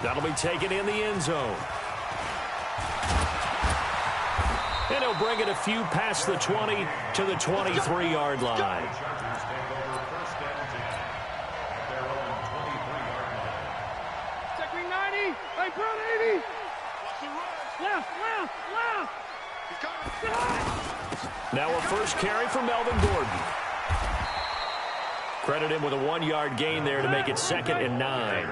That'll be taken in the end zone. And he'll bring it a few past the 20 to the 23-yard line. Checking 90. Hey, Brown 80. Left. Now a first carry for Melvin Gordon. Credit him with a 1-yard gain there to make it 2nd and 9.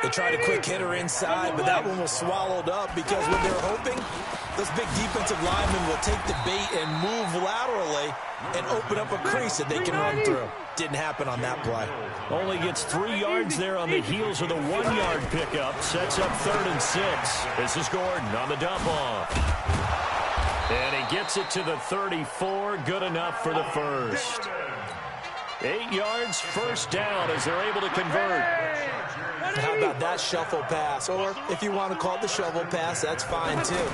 They tried a quick hitter inside, but that one was swallowed up because what they're hoping, those big defensive linemen will take the bait and move laterally and open up a crease that they can run through. Didn't happen on that play. Only gets 3 yards there on the heels of the 1-yard pickup. Sets up 3rd and 6. This is Gordon on the dump off. And he gets it to the 34. Good enough for the first. 8 yards, first down as they're able to convert. How about that shuffle pass? Or if you want to call it the shovel pass, that's fine too.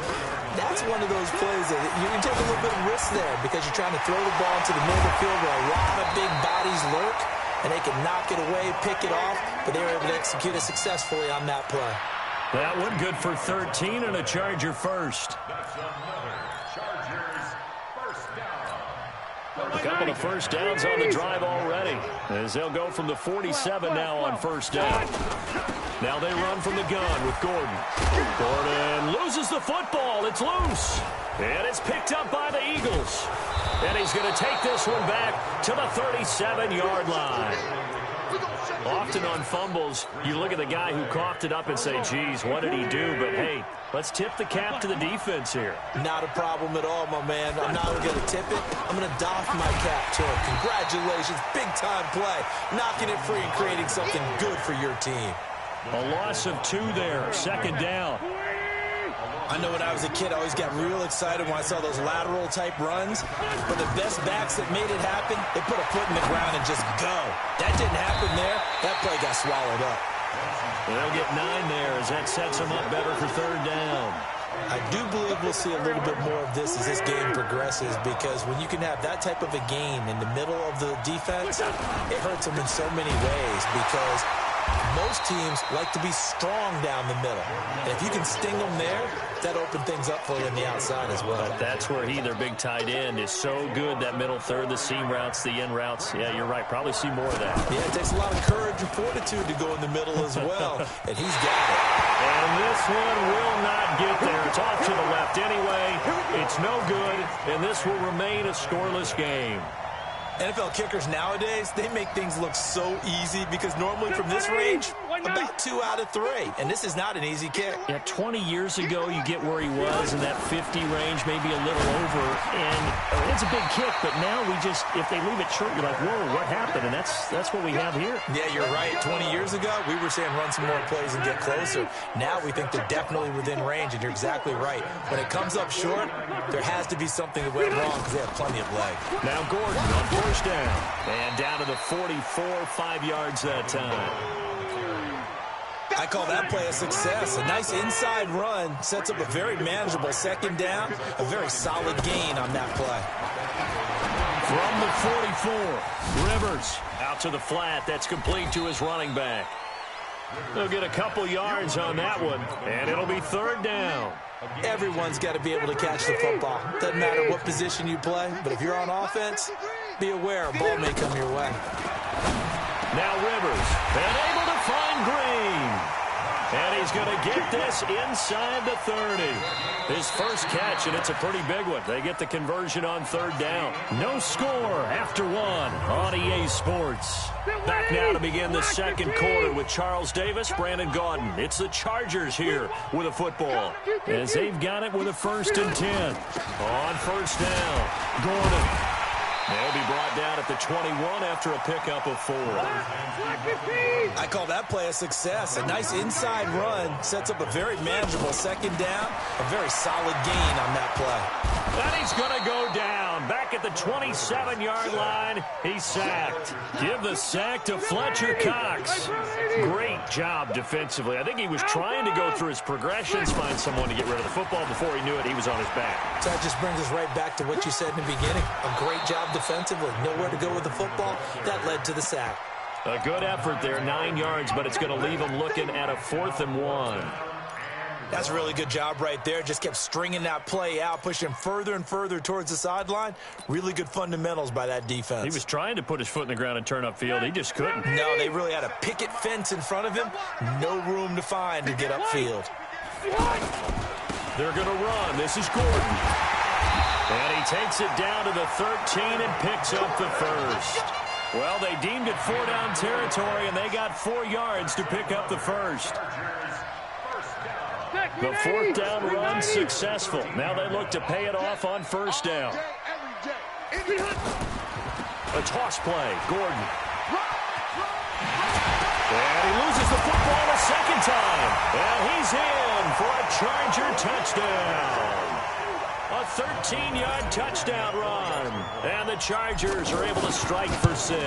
That's one of those plays that you can take a little bit of risk there because you're trying to throw the ball into the middle of the field where a lot of big bodies lurk, and they can knock it away, pick it off, but they were able to execute it successfully on that play. That one good for 13 and a Charger first. A couple of first downs on the drive already as they'll go from the 47 now on first down. Now they run from the gun with Gordon. Gordon loses the football. It's loose. And it's picked up by the Eagles. And he's going to take this one back to the 37-yard line. Often on fumbles, you look at the guy who coughed it up and say, geez, what did he do? But, hey, let's tip the cap to the defense here. Not a problem at all, my man. I'm not going to tip it. I'm going to doff my cap to him. Congratulations. Big-time play. Knocking it free and creating something good for your team. A loss of 2 there. 2nd down. I know when I was a kid, I always got real excited when I saw those lateral-type runs. But the best backs that made it happen, they put a foot in the ground and just go. That didn't happen there. That play got swallowed up. They'll get 9 there as that sets them up better for 3rd down. I do believe we'll see a little bit more of this as this game progresses because when you can have that type of a gain in the middle of the defense, it hurts them in so many ways because most teams like to be strong down the middle. And if you can sting them there, that opens things up for you on the outside as well. That's where their big tight end, is so good, that middle third, the seam routes, the end routes. Yeah, you're right. Probably see more of that. Yeah, it takes a lot of courage and fortitude to go in the middle as well, and he's got it. And this one will not get there. It's off to the left anyway. It's no good, and this will remain a scoreless game. NFL kickers nowadays, they make things look so easy because normally from this range, about 2 out of 3. And this is not an easy kick. Yeah, 20 years ago, you get where he was in that 50 range, maybe a little over. And it's a big kick, but now if they leave it short, you're like, whoa, what happened? And that's what we have here. Yeah, you're right. 20 years ago, we were saying run some more plays and get closer. Now we think they're definitely within range, and you're exactly right. When it comes up short, there has to be something that went wrong because they have plenty of leg. Now Gordon on first down. And down to the 44, 5 yards that time. I call that play a success. A nice inside run sets up a very manageable 2nd down. A very solid gain on that play. From the 44, Rivers out to the flat. That's complete to his running back. They'll get a couple yards on that one, and it'll be 3rd down. Everyone's got to be able to catch the football. Doesn't matter what position you play, but if you're on offense, be aware a ball may come your way. Now Rivers, and able to find Green. And he's going to get this inside the 30. His first catch, and it's a pretty big one. They get the conversion on 3rd down. No score after 1 on EA Sports. Back now to begin the 2nd quarter with Charles Davis, Brandon Gaudin. It's the Chargers here with a football as they've got it with a 1st and 10. On first down, Gordon. They'll be brought down at the 21 after a pickup of 4. I call that play a success. A nice inside run sets up a very manageable 2nd down. A very solid gain on that play. And he's going to go down. Back at the 27-yard line, he's sacked. Give the sack to Fletcher Cox. Great job defensively. I think he was trying to go through his progressions, find someone to get rid of the football. Before he knew it, he was on his back. So that just brings us right back to what you said in the beginning. A great job defensively. Nowhere to go with the football. That led to the sack. A good effort there, 9 yards, but it's going to leave them looking at a 4th and 1. That's a really good job right there. Just kept stringing that play out, pushing further and further towards the sideline. Really good fundamentals by that defense. He was trying to put his foot in the ground and turn upfield. He just couldn't. No, they really had a picket fence in front of him. No room to find to get upfield. They're going to run. This is Gordon. And he takes it down to the 13 and picks up the first. Well, they deemed it 4-down territory, and they got 4 yards to pick up the first. The 4th down run successful. Now they look to pay it off on 1st down. A toss play. Gordon. And he loses the football a second time. And he's in for a Charger touchdown. A 13-yard touchdown run. And the Chargers are able to strike for 6.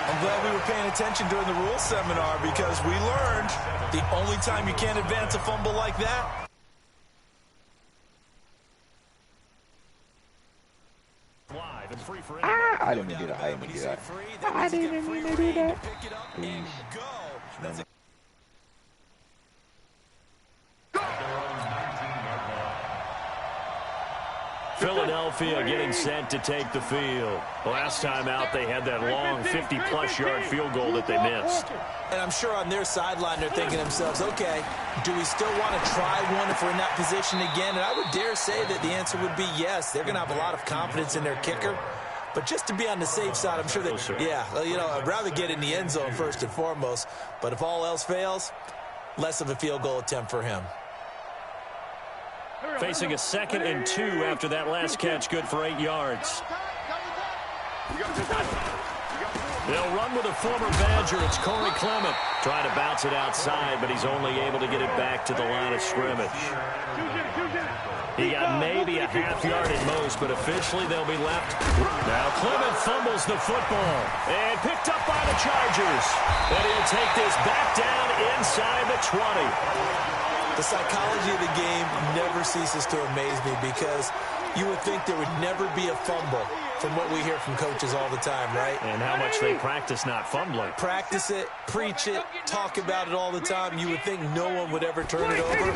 I'm glad we were paying attention during the rules seminar because we learned the only time you can't advance a fumble like that. I didn't mean to do that. I didn't mean to do that. I didn't mean to do that. Please. Philadelphia getting set to take the field. Last time out, they had that long 50-plus yard field goal that they missed. And I'm sure on their sideline, they're thinking to themselves, okay, do we still want to try one if we're in that position again? And I would dare say that the answer would be yes. They're going to have a lot of confidence in their kicker. But just to be on the safe side, I'm sure that, I'd rather get in the end zone first and foremost. But if all else fails, less of a field goal attempt for him. Facing a 2nd and 2 after that last catch, good for 8 yards. They'll run with a former Badger. It's Corey Clement trying to bounce it outside, but he's only able to get it back to the line of scrimmage. He got maybe a half yard at most, but officially they'll be left. Now Clement fumbles the football and picked up by the Chargers. And he'll take this back down inside the 20. The psychology of the game never ceases to amaze me because you would think there would never be a fumble from what we hear from coaches all the time, right? And how much they practice not fumbling. Practice it, preach it, talk about it all the time. You would think no one would ever turn it over.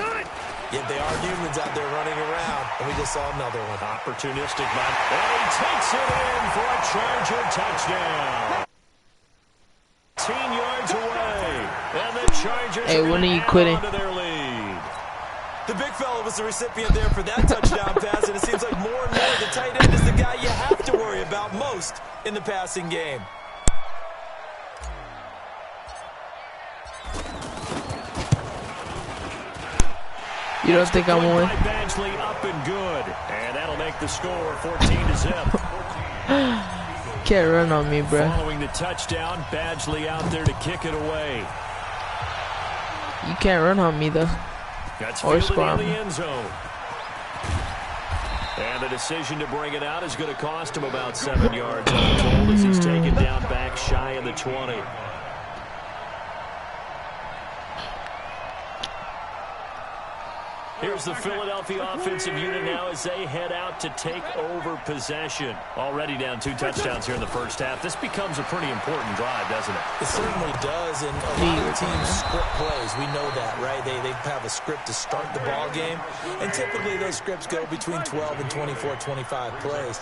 Yet they are humans out there running around, and we just saw another one. Opportunistic, and he takes it in for a Charger touchdown. 10 yards away, and the Chargers are when are you quitting? onto their lead. The big fella was the recipient there for that touchdown pass, and it seems like more and more the tight end is the guy you have to worry about most in the passing game. You don't think I'm on? Badgley up and good, and that'll make the score 14-0. Can't run on me, bro. Following the touchdown, Badgley out there to kick it away. You can't run on me though. That's or fielded in the end zone. And the decision to bring it out is going to cost him about 7 yards all told as he's taken down back shy of the 20. Here's the Philadelphia offensive unit now as they head out to take over possession. Already down 2 touchdowns here in the first half. This becomes a pretty important drive, doesn't it? It certainly does, and a lot of the teams script plays. We know that, right? They have a script to start the ball game, and typically those scripts go between 12 and 24, 25 plays.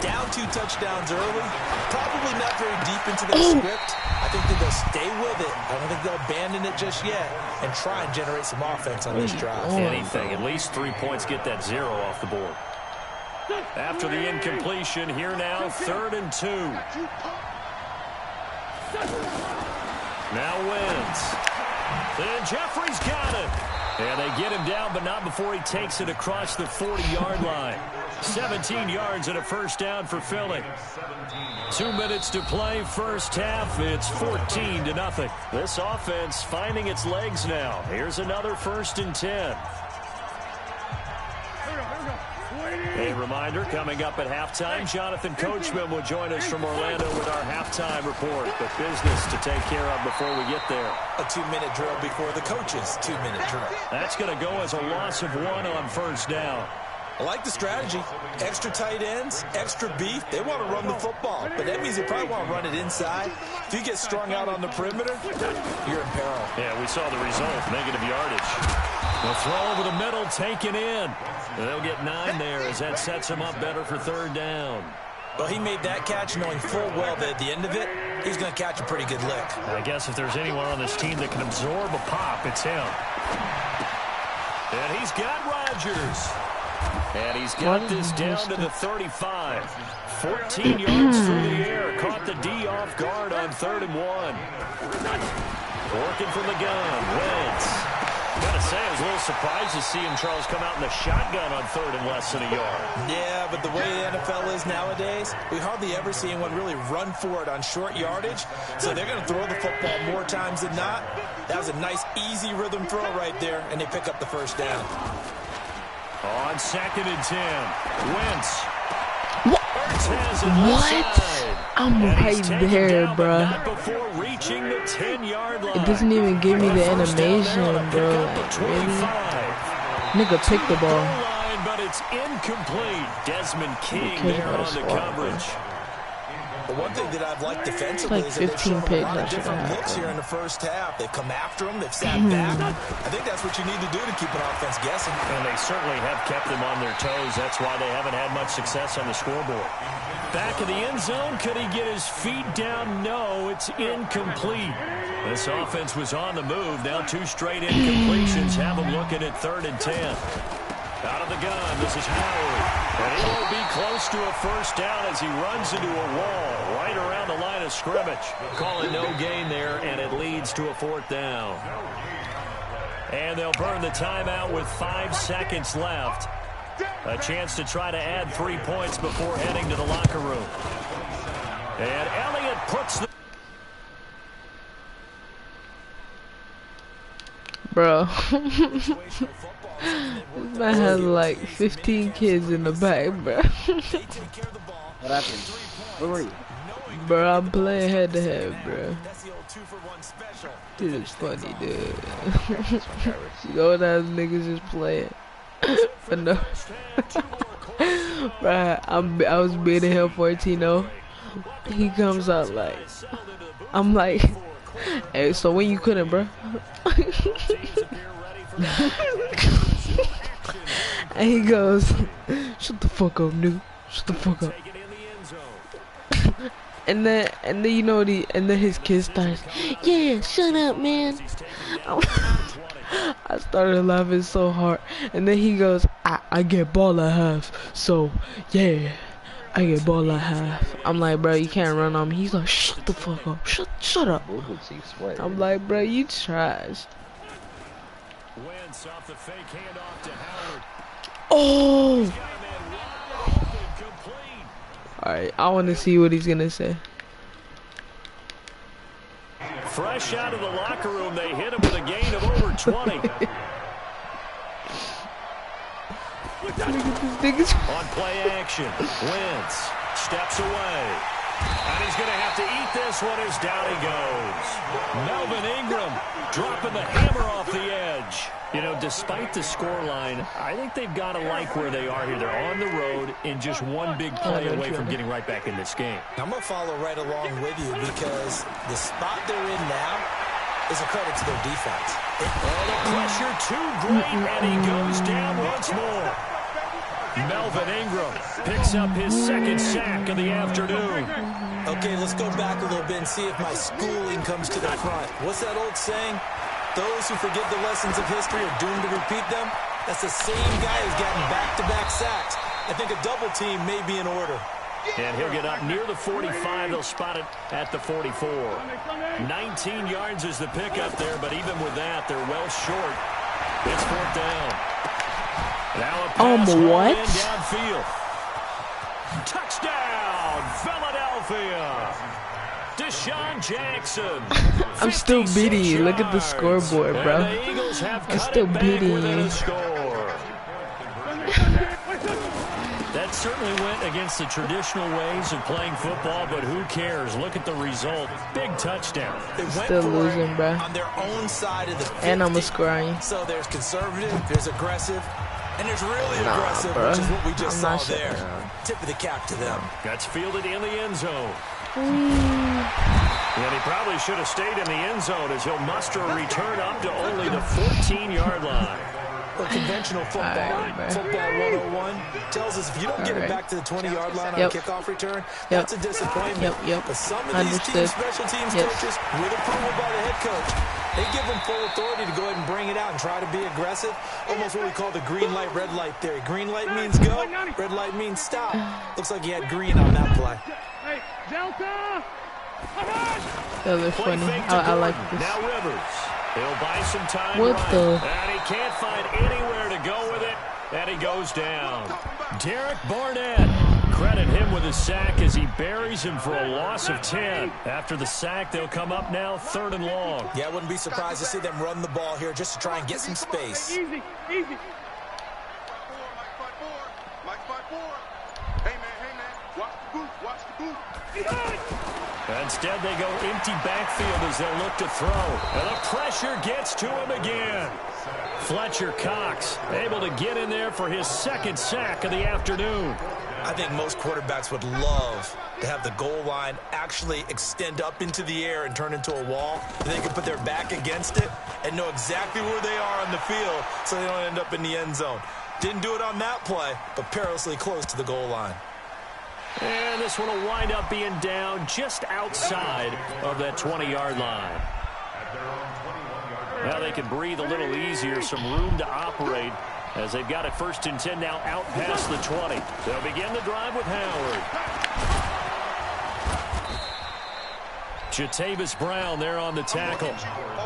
Down 2 touchdowns early, probably not very deep into their script. I think that they'll stay with it. I don't think they'll abandon it just yet and try and generate some offense on this drive. Anything, at least 3 points, get that 0 off the board. After the incompletion, here now, 3rd and 2. Now wins. And Jeffrey's got it. And they get him down, but not before he takes it across the 40-yard line. 17 yards and a first down for Philly. 2 minutes to play first half. It's 14-0. This offense finding its legs now. Here's another 1st and 10. A reminder, coming up at halftime, Jonathan Coachman will join us from Orlando with our halftime report. But business to take care of before we get there. A 2-minute drill before the coach's 2-minute drill. That's going to go as a loss of 1 on first down. I like the strategy. Extra tight ends, extra beef. They want to run the football, but that means they probably want to run it inside. If you get strung out on the perimeter, you're in peril. Yeah, we saw the result, negative yardage. The throw over the middle, taken in. They'll get 9 there as that sets them up better for 3rd down. Well, he made that catch knowing full well that at the end of it, he's going to catch a pretty good lick. I guess if there's anyone on this team that can absorb a pop, it's him. And he's got Rodgers. And he's got this down to the 35. 14 yards through the air. Caught the D off guard on 3rd and 1. Working from the gun. Wentz. Gotta say, I was a little surprised to see him, Charles, come out in the shotgun on 3rd and less than a yard. Yeah, but the way the NFL is nowadays, we hardly ever see anyone really run for it on short yardage. So they're going to throw the football more times than not. That was a nice, easy rhythm throw right there, and they pick up the 1st down. On 2nd and 10, Wentz. What? I'm right there, bro. Not before reaching the 10-yard line. It doesn't even give me the animation, bro. Like, really? Nigga picked the ball. But it's incomplete. Desmond King there on the coverage. The one thing that I've liked defensively like is that they've shown a lot of different picks. looks here in the first half. They've come after him. They've sat back. I think that's what you need to do to keep an offense guessing. And they certainly have kept them on their toes. That's why they haven't had much success on the scoreboard. Back in the end zone. Could he get his feet down? No, it's incomplete. This offense was on the move. Now 2 straight incompletions have them looking at 3rd and 10. Out of the gun, this is Howard. And he will be close to a 1st down as he runs into a wall right around the line of scrimmage. Calling no gain there, and it leads to a 4th down. And they'll burn the timeout with 5 seconds left. A chance to try to add 3 points before heading to the locker room. And Elliott puts the... Bro. This man has like 15 kids in the back, bro. What happened? Where were you? Bro, I'm playing head to head, bro. Dude, it's funny, dude. You old ass niggas just playing. But no. Bro, I was beating him 14-0. He comes out like, I'm like, hey, so when you couldn't, bro? And he goes, shut the fuck up, dude. Shut the fuck up. and then you know and then his kid starts, yeah, shut up, man. I started laughing so hard. And then he goes, I get ball at half. So yeah, I get ball at half. I'm like, bro, you can't run on me. He's like, shut the fuck up. Shut up. I'm like, bro, you trash. Oh! Alright, I want to see what he's going to say. Fresh out of the locker room, they hit him with a gain of over 20. On play action, Wentz steps away. And he's going to have to eat this one as down he goes. Melvin Ingram dropping the hammer off the edge. You know, despite the scoreline, I think they've got to like where they are here. They're on the road and just one big play away from getting right back in this game. I'm going to follow right along with you because the spot they're in now is a credit to their defense. Oh, the pressure too great, and he goes down once more. Melvin Ingram picks up his 2nd sack of the afternoon. Okay, let's go back a little bit and see if my schooling comes to the front. What's that old saying? Those who forget the lessons of history are doomed to repeat them. That's the same guy who's gotten back-to-back sacks. I think a double team may be in order. And he'll get up near the 45. They'll spot it at the 44. 19 yards is the pickup there, but even with that, they're well short. It's 4th down. Now a pass what? Downfield. Touchdown, Philadelphia. Deshaun Jackson. I'm still beating you. Look at the scoreboard, bro. I'm still beating you. That certainly went against the traditional ways of playing football, but who cares? Look at the result. Big touchdown. Still losing, bro. On their own side of the 50. And I'm a scoring. So there's conservative, there's aggressive. And there's really aggressive, bro. which is what we just saw not there. Tip of the cap to them. That's fielded in the end zone. And he probably should have stayed in the end zone as he'll muster a return up to only the 14-yard line. Well, conventional football, football 101, tells us if you don't get it back to the 20-yard line on a kickoff return, that's a disappointment. But some of these special teams coaches, with approval by the head coach, they give them full authority to go ahead and bring it out and try to be aggressive. Almost what we call the green light, red light theory. Green light means go, red light means stop. Looks like he had green on that play. Hey, Delta! That was funny. I like this. Now Rivers. He'll buy some time. What the? And he can't find anywhere to go with it. And he goes down. Derek Barnett. Credit him with a sack as he buries him for a loss of 10. After the sack, they'll come up now 3rd and long. Yeah, I wouldn't be surprised to see them run the ball here just to try and get some space. Easy, easy. Hey, man, watch the boot. Instead, they go empty backfield as they'll look to throw. And the pressure gets to him again. Fletcher Cox able to get in there for his 2nd sack of the afternoon. I think most quarterbacks would love to have the goal line actually extend up into the air and turn into a wall. And they can put their back against it and know exactly where they are on the field so they don't end up in the end zone. Didn't do it on that play, but perilously close to the goal line. And this one will wind up being down just outside of that 20-yard line. Now they can breathe a little easier, some room to operate as they've got it 1st and 10 now out past the 20. They'll begin the drive with Howard. Jatavis Brown there on the tackle.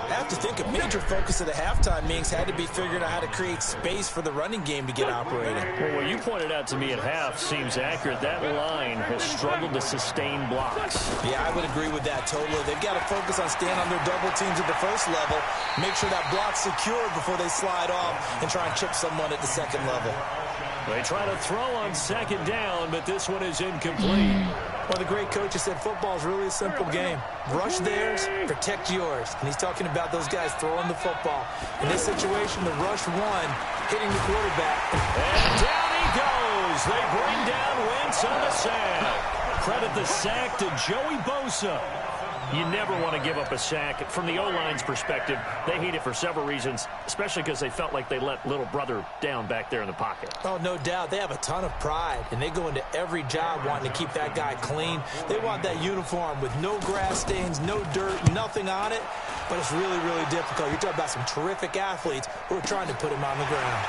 I have to think a major focus of the halftime meetings had to be figuring out how to create space for the running game to get operating. Well, what you pointed out to me at half seems accurate. That line has struggled to sustain blocks. Yeah, I would agree with that totally. They've got to focus on staying on their double teams at the 1st level, make sure that block's secured before they slide off and try and chip someone at the 2nd level. They try to throw on 2nd down, but this one is incomplete. Well, the great coach has said football is really a simple game. Rush theirs, protect yours. And he's talking about those guys throwing the football. In this situation, the rush one, hitting the quarterback. And down he goes. They bring down Wentz on the sack. Credit the sack to Joey Bosa. You never want to give up a sack. From the O-line's perspective, they hate it for several reasons, especially because they felt like they let little brother down back there in the pocket. Oh, no doubt. They have a ton of pride, and they go into every job wanting to keep that guy clean. They want that uniform with no grass stains, no dirt, nothing on it, but it's really, really difficult. You're talking about some terrific athletes who are trying to put him on the ground.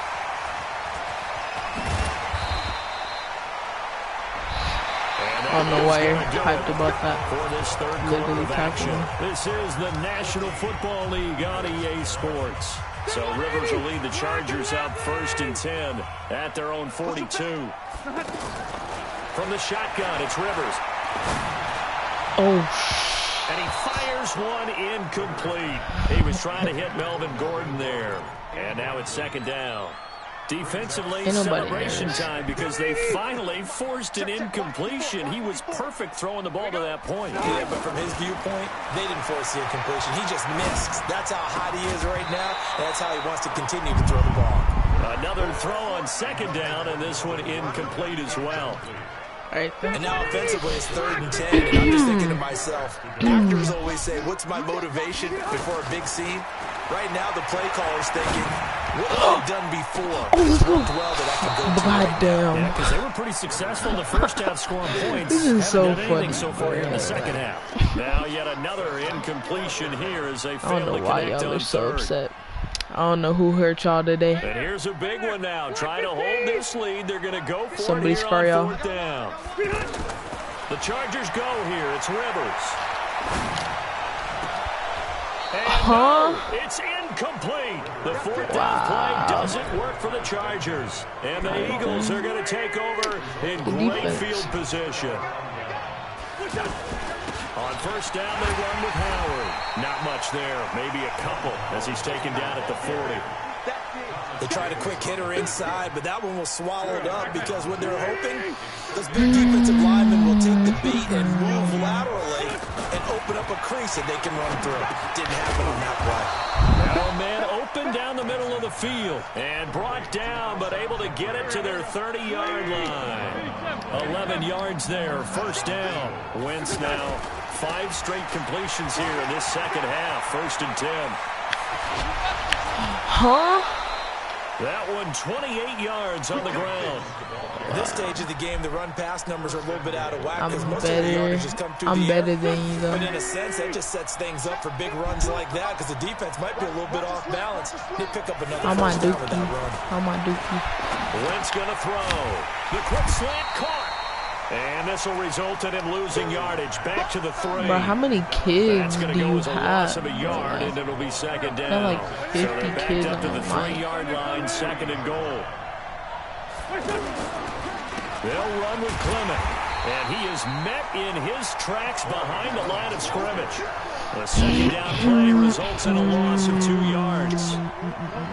I don't know why you're hyped about that. For this 3rd quarter of action, this is the National Football League on EA Sports. So Rivers will lead the Chargers out 1st and 10 at their own 42. From the shotgun, it's Rivers. Oh, and he fires one incomplete. He was trying to hit Melvin Gordon there. And now it's 2nd down. Defensively, celebration time because they finally forced an incompletion. He was perfect throwing the ball to that point. Yeah, but from his viewpoint, they didn't force the incompletion. He just missed. That's how hot he is right now, and that's how he wants to continue to throw the ball. Another throw on 2nd down, and this one incomplete as well. Right there. And now offensively, it's 3rd and 10, and I'm just thinking to myself, actors always say, what's my motivation before a big scene? Right now, the play caller's thinking, what have I done before? It's worked well that I can go God damn. Yeah, because they were pretty successful in the 1st half scoring points. This is so funny. so far here in the 2nd half. Now yet another incompletion here as they fail to connect on 3rd. I don't know why y'all are so upset. I don't know who hurt y'all today. And here's a big one now. Trying to hold this lead. They're going to go for Somebody it here spare on y'all. 4th down. The Chargers go here. It's Rivers. And no, it's incomplete. The 4th down play doesn't work for the Chargers. And the Eagles are going to take over in great field position. On 1st down, they run with Howard. Not much there. Maybe a couple as he's taken down at the 40. They tried a quick hitter inside, but that one was swallowed up because what they're hoping, those big defensive linemen will take the beat and move laterally and open up a crease that they can run through. Didn't happen on that play. Now a man open down the middle of the field and brought down, but able to get it to their 30-yard line. 11 yards there, first down. Wentz now 5 straight completions here in this second half, 1st and 10. Huh? That one 28 yards on the ground. At this stage of the game, the run-pass numbers are a little bit out of whack because most of the better. yardage has come through I'm the better air. than you, though. But in a sense, that just sets things up for big runs like that because the defense might be a little bit off balance. They pick up another I'm on first down with Dookie. that run. I'm on Dookie. Wentz going to throw. The quick slant caught. And this will result in him losing yardage. Back to the 3. But how many kids That's going to do go you as a loss have? of a yard, and it'll be second down. Got like 50 so they're backed kids up to on the the line. 3-yard line, 2nd and goal. They'll run with Clement, and he is met in his tracks behind the line of scrimmage. The second down play results in a loss of 2 yards.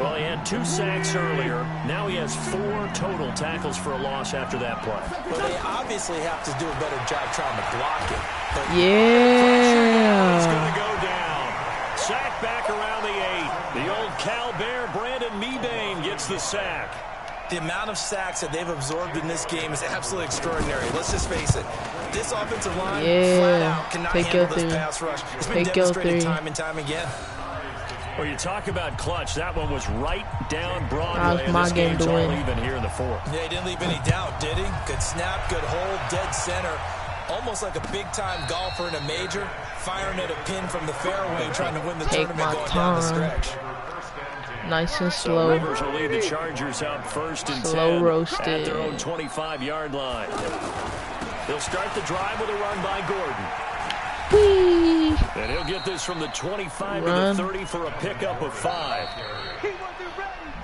Well, he had 2 sacks earlier. Now he has 4 total tackles for a loss after that play. Well, they obviously have to do a better job trying to block it. But It's going Yeah. to go down. Sack back around the 8. The old Cal Bear, Brandon Mebane, gets the sack. the amount of sacks that they've absorbed in this game is absolutely extraordinary. Let's just face it. This offensive line flat out cannot handle this pass rush. It's been demonstrated time and time again. Well, you talk about clutch. That one was right down Broadway. That was my game to win. Even here in the 4th. Yeah, he didn't leave any doubt, did he? Good snap, good hold, dead center. Almost like a big-time golfer in a major, firing at a pin from the fairway, trying to win the tournament going down the stretch. Nice and So slow. Rivers will lead the Chargers out 1st and 10 Slow roasted. at their own 25-yard line. They'll start the drive with a run by Gordon. Whee! And he'll get this from the 25 to Run. the 30 for a pickup of 5.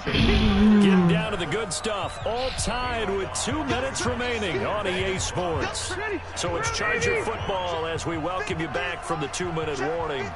Getting down to the good stuff. All tied with 2 minutes remaining on EA Sports. So it's Charger football as we welcome you back from the 2-minute warning.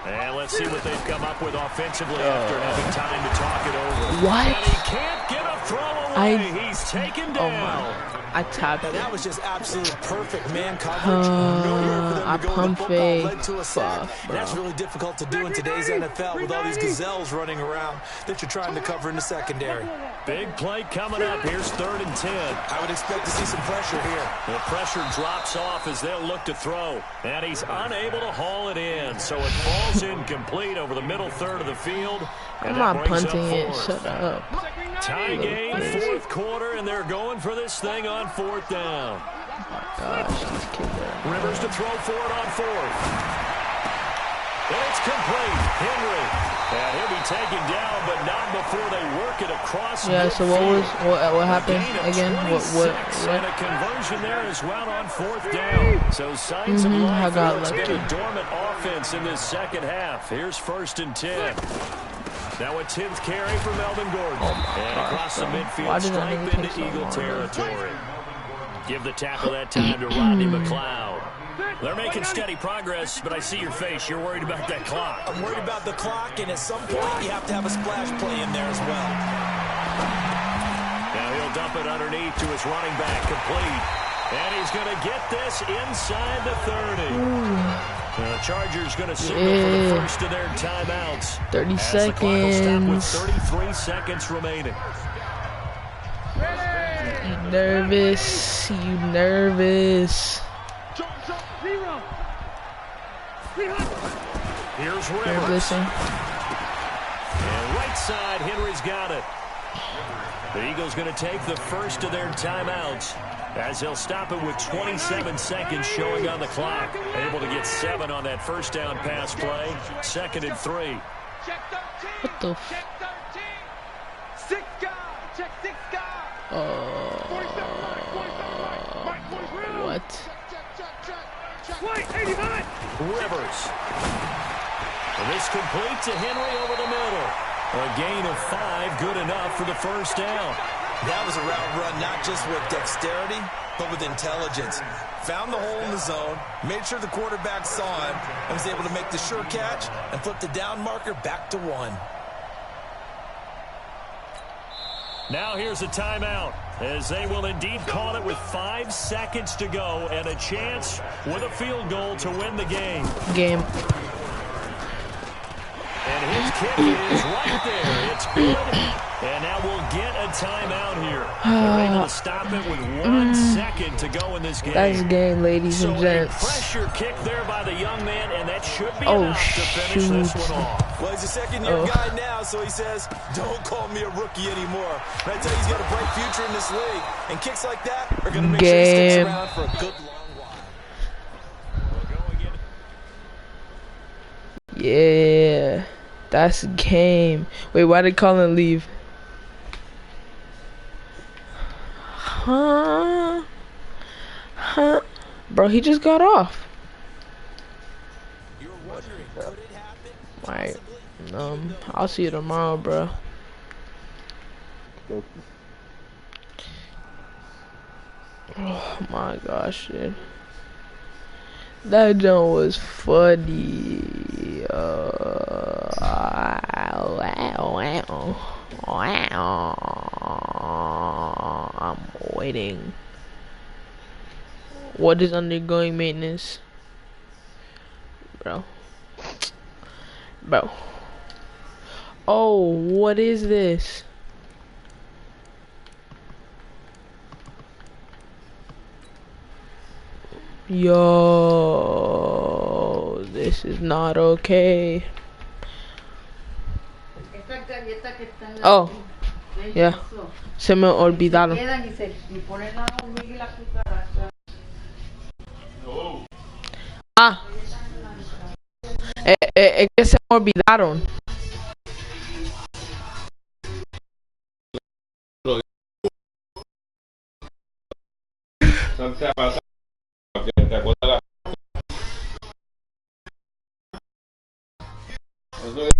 And let's see what they've come up with offensively after having time to talk it over. What? And he can't get a throw away. He's taken down. Oh my. I tapped Now, it. that was just absolute perfect man coverage. Nowhere for them I to go. pump The football led fake. to a sack. Fuck, That's bro. really difficult to do in today's NFL with all these gazelles running around that you're trying to cover in the secondary. Big play coming up. Here's 3rd and 10. I would expect to see some pressure here. The pressure drops off as they'll look to throw. And he's unable to haul it in. So it falls incomplete over the middle third of the field. And I'm that not brings up punting it. 4th. Shut up. Tie game, Little 4th quarter, and they're going for this thing on 4th down. Gosh, these kids are... Rivers to throw for it on 4th. And it's complete. Henry. And he'll be taken down, but not before they work it across. Yeah, so what happened Gain of again? 26 and a conversion there as well on 4th down. So signs of I life. got It's been lucky. a dormant offense in this second half. Here's 1st and 10. Now a 10th carry for Melvin Gordon. And across the Why midfield, did that nigga stripe into take so Eagle long? territory. Give the tackle that time to Rodney McLeod. They're making steady progress, but I see your face. You're worried about that clock. I'm worried about the clock, and at some point, you have to have a splash play in there as well. Now he'll dump it underneath to his running back, complete. And he's going to get this inside the 30. The Chargers going to signal for the first of their timeouts. 30 as the clock will stop with seconds. 33 seconds remaining. You nervous? You nervous? Here's You're Rivers. listen. And right side, Henry's got it. The Eagles going to take the first of their timeouts as they'll stop it with 27 seconds showing on the clock. Able to get 7 on that first down pass play. 2nd and 3. What the f... What? Rivers. And this complete to Henry over the middle. A gain of 5, good enough for the first down. That was a route run not just with dexterity, but with intelligence. Found the hole in the zone, made sure the quarterback saw him, and was able to make the sure catch and flip the down marker back to 1. Now here's a timeout, as they will indeed call it with 5 seconds to go and a chance with a field goal to win the game. And his kick is right there. It's good. And now we'll get a timeout here. They're able to stop it with 1 second to go in this game. That's game, ladies and gents. So a pressure kick there by the young man, and that should be enough to finish this one off. Well, he's a second-year guy now, so he says, don't call me a rookie anymore. But I tell you, he's got a bright future in this league. And kicks like that are going to make sure he sticks around for a good long while. Yeah, that's game. Wait, why did Colin leave? Huh? Bro, he just got off. Alright. I'll see you tomorrow, bro. Oh my gosh, dude. That joke was funny. I'm waiting. What is undergoing maintenance? Bro. Oh, what is this? Yo, this is not okay. Oh, yeah. Se me olvidaron. Ah. Es que se me olvidaron. No te ha pasado que te acuerdas. Eso es